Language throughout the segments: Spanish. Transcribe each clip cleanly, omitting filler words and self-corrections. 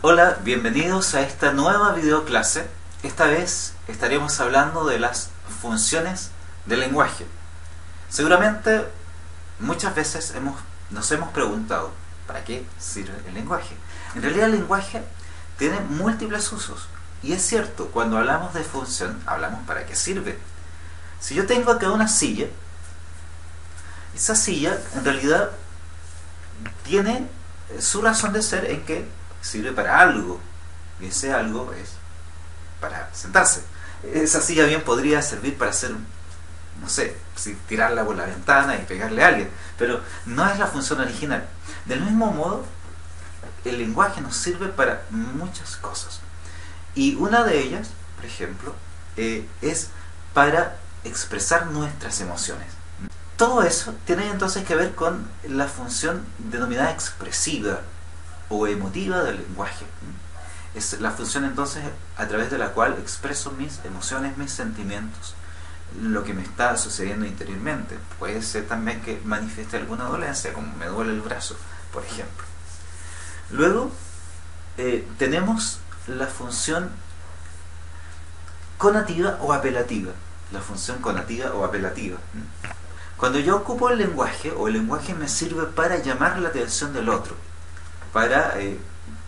Hola, bienvenidos a esta nueva videoclase. Esta vez estaremos hablando de las funciones del lenguaje. Seguramente muchas veces nos hemos preguntado ¿para qué sirve el lenguaje? En realidad el lenguaje tiene múltiples usos. Y es cierto, cuando hablamos de función, hablamos para qué sirve. Si yo tengo acá una silla, esa silla en realidad tiene su razón de ser en que sirve para algo, y ese algo es para sentarse. Esa silla bien podría servir para hacer, no sé, tirarla por la ventana y pegarle a alguien, pero no es la función original. Del mismo modo, el lenguaje nos sirve para muchas cosas, y una de ellas, por ejemplo, es para expresar nuestras emociones. Todo eso tiene entonces que ver con la función denominada expresiva o emotiva del lenguaje. Es la función entonces a través de la cual expreso mis emociones, mis sentimientos, lo que me está sucediendo interiormente. Puede ser también que manifieste alguna dolencia, como me duele el brazo, por ejemplo. Luego tenemos la función conativa o apelativa. La función conativa o apelativa. Cuando yo ocupo el lenguaje, o el lenguaje me sirve para llamar la atención del otro, para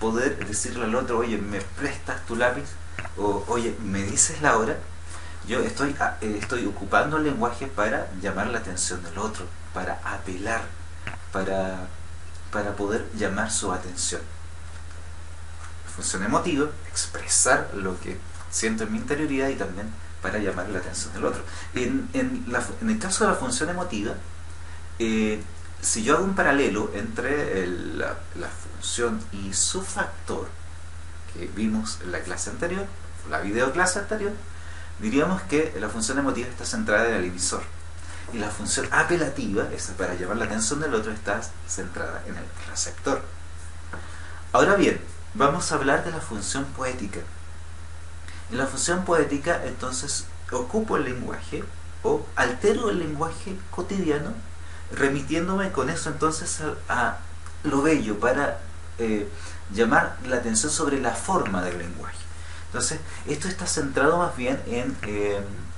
poder decirle al otro, oye, ¿me prestas tu lápiz? O, oye, ¿me dices la hora? Yo estoy ocupando el lenguaje para llamar la atención del otro, para apelar, para poder llamar su atención. Función emotiva, expresar lo que siento en mi interioridad y también para llamar la atención del otro. En el caso de la función emotiva, si yo hago un paralelo entre la función y su factor que vimos en la clase anterior, la videoclase anterior, diríamos que la función emotiva está centrada en el emisor y la función apelativa, esa para llamar la atención del otro, está centrada en el receptor. Ahora bien, vamos a hablar de la función poética. En la función poética, entonces, ocupo el lenguaje o altero el lenguaje cotidiano, remitiéndome con eso entonces a lo bello, para llamar la atención sobre la forma del lenguaje. Entonces, esto está centrado más bien en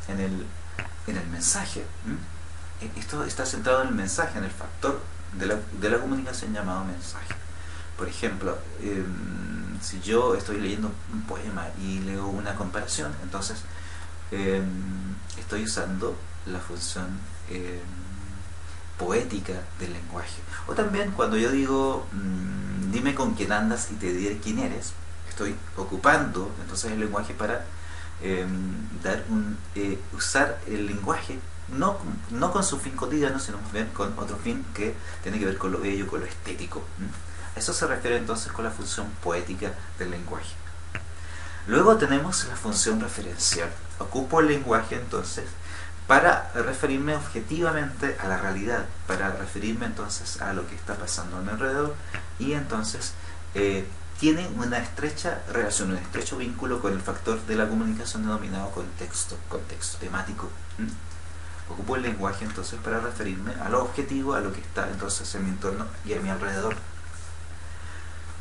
el mensaje. Esto está centrado en el mensaje, en el factor de la comunicación llamado mensaje. Por ejemplo, si yo estoy leyendo un poema y leo una comparación, entonces estoy usando la función poética del lenguaje. O también cuando yo digo dime con quién andas y te diré quién eres, estoy ocupando entonces el lenguaje para usar el lenguaje no con su fin cotidiano, sino más bien con otro fin que tiene que ver con lo bello, con lo estético. A eso se refiere entonces con la función poética del lenguaje. Luego tenemos la función referencial. Ocupo el lenguaje entonces para referirme objetivamente a la realidad, para referirme entonces a lo que está pasando a mi alrededor, y entonces tiene una estrecha relación, un estrecho vínculo con el factor de la comunicación denominado contexto temático. Ocupo el lenguaje entonces para referirme a lo objetivo, a lo que está entonces en mi entorno y a mi alrededor.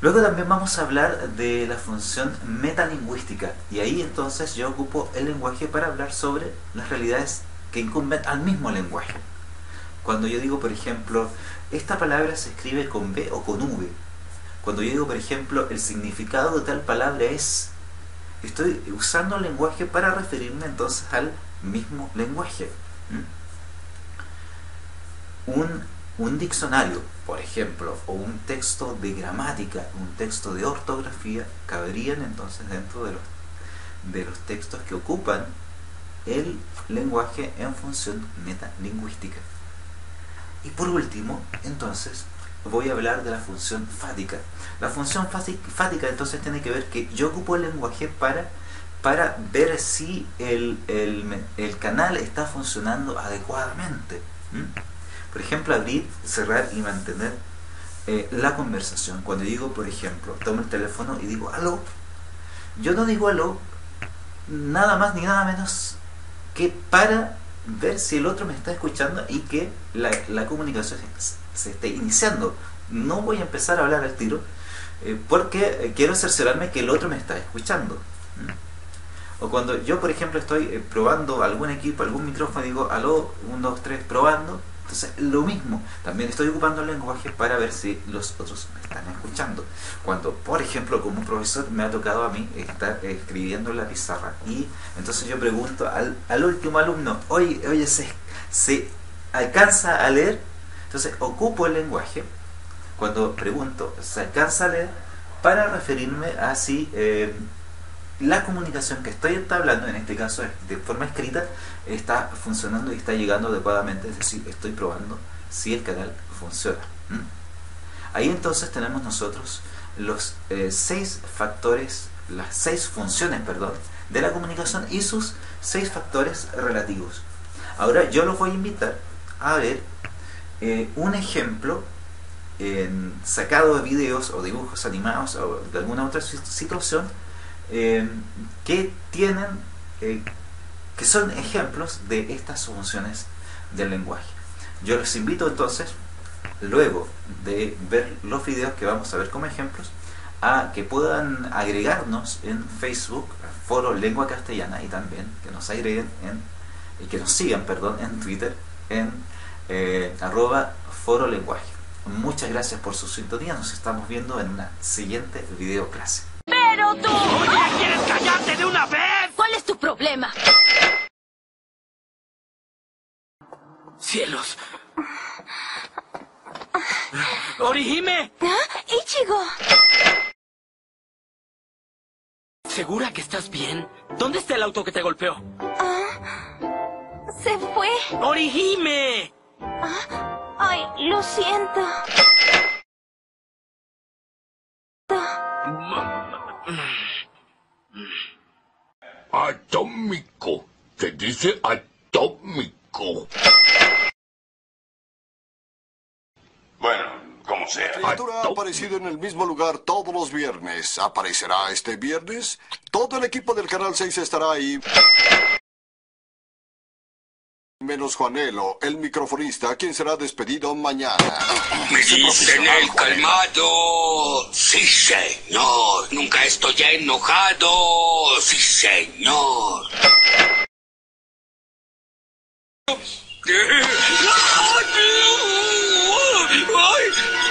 Luego también vamos a hablar de la función metalingüística, y ahí entonces yo ocupo el lenguaje para hablar sobre las realidades que incumben al mismo lenguaje. Cuando yo digo, por ejemplo, esta palabra se escribe con B o con V, cuando yo digo, por ejemplo, el significado de tal palabra es, estoy usando el lenguaje para referirme entonces al mismo lenguaje. Un diccionario, por ejemplo, o un texto de gramática, un texto de ortografía, caberían entonces dentro de los textos que ocupan el lenguaje en función metalingüística. Y por último, entonces, voy a hablar de la función fática. La función fática entonces tiene que ver que yo ocupo el lenguaje para ver si el canal está funcionando adecuadamente. Por ejemplo, abrir, cerrar y mantener la conversación. Cuando digo, por ejemplo, tomo el teléfono y digo aló, yo no digo aló nada más ni nada menos que para ver si el otro me está escuchando y que la comunicación se esté iniciando. No voy a empezar a hablar al tiro, porque quiero cerciorarme que el otro me está escuchando. O cuando yo, por ejemplo, estoy probando algún equipo, algún micrófono, digo, aló, 1, 2, 3, probando. Entonces, lo mismo, también estoy ocupando el lenguaje para ver si los otros me están escuchando. Cuando, por ejemplo, como profesor me ha tocado a mí estar escribiendo en la pizarra y entonces yo pregunto al último alumno, oye, ¿se alcanza a leer? Entonces, ocupo el lenguaje cuando pregunto, ¿se alcanza a leer? Para referirme a si la comunicación que estoy entablando, en este caso de forma escrita, está funcionando y está llegando adecuadamente, es decir, estoy probando si el canal funciona. Ahí entonces tenemos nosotros los 6 factores, las 6 funciones, perdón, de la comunicación y sus 6 factores relativos. Ahora yo los voy a invitar a ver un ejemplo sacado de videos o dibujos animados o de alguna otra situación que tienen que son ejemplos de estas funciones del lenguaje. Yo los invito entonces, luego de ver los videos que vamos a ver como ejemplos, a que puedan agregarnos en Facebook, Foro Lengua Castellana, y también que nos agreguen que nos sigan, perdón, en Twitter en @Foro Lenguaje. Muchas gracias por su sintonía. Nos estamos viendo en una siguiente video clase. ¡Pero tú! ¡Oye, quieres callarte de una vez! ¿Cuál es tu problema? ¡Cielos! ¡Orihime! ¿Ah? ¡Ichigo! ¿Segura que estás bien? ¿Dónde está el auto que te golpeó? Se fue. ¡Orihime! Ay, lo siento. Atómico. Se dice atómico. Bueno, como sea. La criatura ha aparecido en el mismo lugar todos los viernes. ¿Aparecerá este viernes? Todo el equipo del Canal 6 estará ahí. Menos Juanelo, el microfonista, quien será despedido mañana. Me dicen el calmado. Sí, señor. Nunca estoy enojado. Sí, señor. ¡Ay!